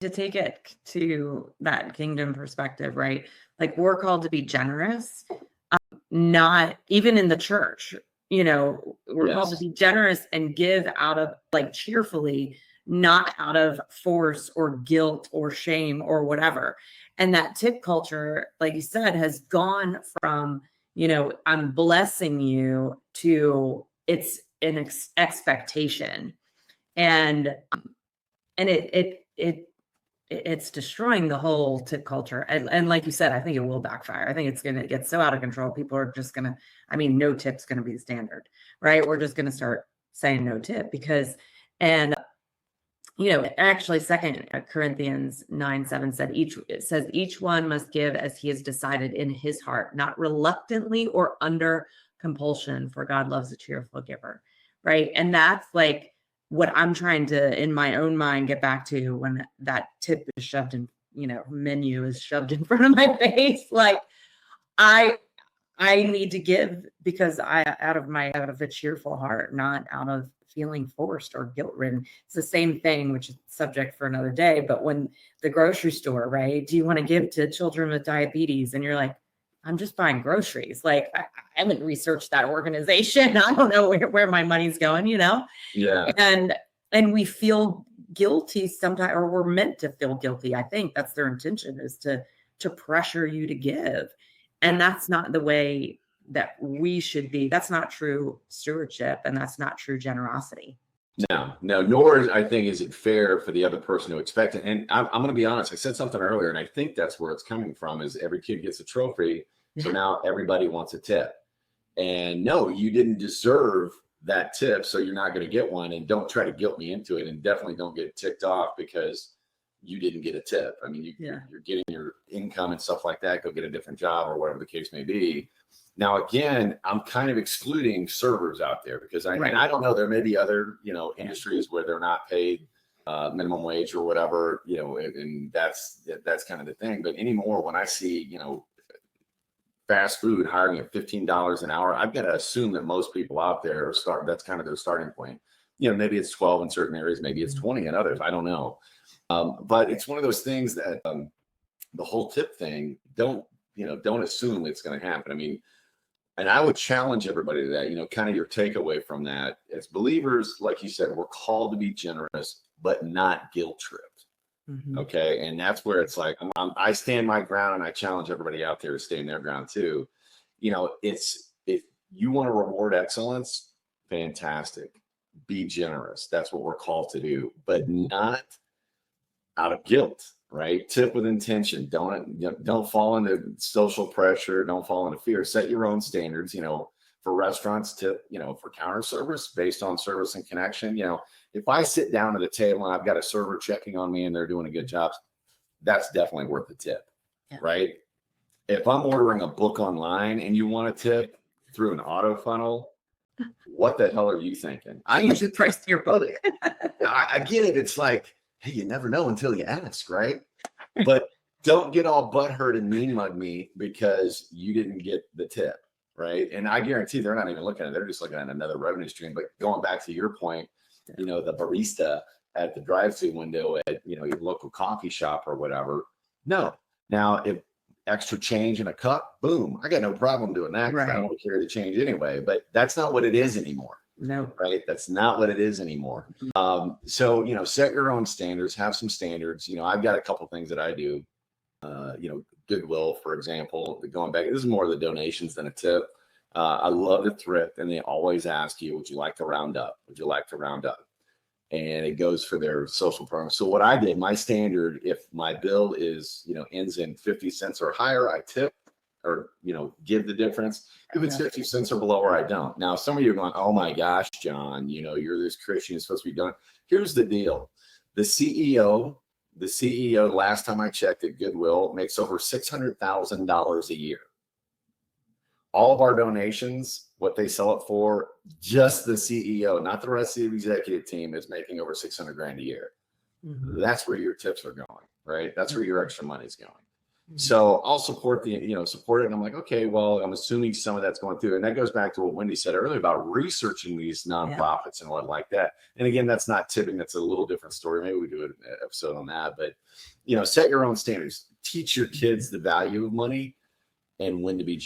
to take it to that kingdom perspective, right? Like we're called to be generous, not even in the church, we're called to be generous and give out of like cheerfully, not out of force or guilt or shame or whatever. And that tip culture, like you said, has gone from, I'm blessing you to it's an expectation. And it's destroying the whole tip culture. And like you said, I think it will backfire. I think it's going to get so out of control. People are just going to, no tip's going to be the standard, right? We're just going to start saying no tip because, and actually 2 Corinthians 9:7 says each one must give as he has decided in his heart, not reluctantly or under compulsion, for God loves a cheerful giver, right? And that's like what I'm trying to, in my own mind, get back to when that tip is shoved in, menu is shoved in front of my face. Like I need to give because out of a cheerful heart, not out of feeling forced or guilt ridden. It's the same thing, which is subject for another day. But when the grocery store, right? Do you want to give to children with diabetes? And you're like, I'm just buying groceries. Like I haven't researched that organization. I don't know where my money's going, Yeah. And we feel guilty sometimes, or we're meant to feel guilty. I think that's their intention, is to pressure you to give. And that's not the way that we should be. That's not true stewardship, and that's not true generosity. No, nor I think is it fair for the other person to expect it. And I'm going to be honest. I said something earlier, and I think that's where it's coming from. Is every kid gets a trophy, so now everybody wants a tip. And no, you didn't deserve that tip, so you're not going to get one. And don't try to guilt me into it, and definitely don't get ticked off because you didn't get a tip. You're getting your income and stuff like that. Go get a different job or whatever the case may be. Now, again, I'm kind of excluding servers out there because and I don't know, there may be other, industries where they're not paid minimum wage or whatever, and that's kind of the thing. But anymore, when I see, fast food hiring at $15 an hour, I've got to assume that most people out there that's kind of their starting point. Maybe it's 12 in certain areas, maybe it's 20 in others. I don't know. But it's one of those things that the whole tip thing, don't assume it's going to happen. And I would challenge everybody to that, kind of your takeaway from that. As believers, like you said, we're called to be generous, but not guilt tripped. Mm-hmm. Okay. And that's where it's like, I stand my ground, and I challenge everybody out there to stand their ground too. If you want to reward excellence, fantastic. Be generous. That's what we're called to do, but not out of guilt, right? Tip with intention. Don't fall into social pressure. Don't fall into fear. Set your own standards. For restaurants, tip. For counter service based on service and connection. If I sit down at a table and I've got a server checking on me and they're doing a good job, that's definitely worth the tip, right? If I'm ordering a book online and you want a tip through an auto funnel, what the hell are you thinking? You should price your book. I get it. It's like, hey, you never know until you ask, right? But don't get all butthurt and mean mug me because you didn't get the tip, right? And I guarantee they're not even looking at it. They're just looking at another revenue stream. But going back to your point, the barista at the drive-thru window at, your local coffee shop or whatever. No. Now, if extra change in a cup, boom, I got no problem doing that because I don't carry the change anyway. But that's not what it is anymore. No. Right. That's not what it is anymore. So, set your own standards, have some standards. I've got a couple things that I do. Goodwill, for example, going back, this is more of the donations than a tip. I love to thrift, and they always ask you, would you like to round up? Would you like to round up? And it goes for their social program. So what I did, my standard, if my bill is, ends in 50 cents or higher, I tip or, give the difference. If it's 50 cents or below, or I don't. Now, some of you are going, oh my gosh, John, you're this Christian, you're supposed to be done. Here's the deal. The CEO, last time I checked at Goodwill, makes over $600,000 a year. All of our donations, what they sell it for, just the CEO, not the rest of the executive team, is making over $600,000 a year. Mm-hmm. That's where your tips are going, right? That's where your extra money's going. So I'll support support it. And I'm like, okay, well, I'm assuming some of that's going through. And that goes back to what Wendy said earlier about researching these nonprofits and what like that. And again, that's not tipping. That's a little different story. Maybe we do an episode on that. But, set your own standards. Teach your kids the value of money and when to be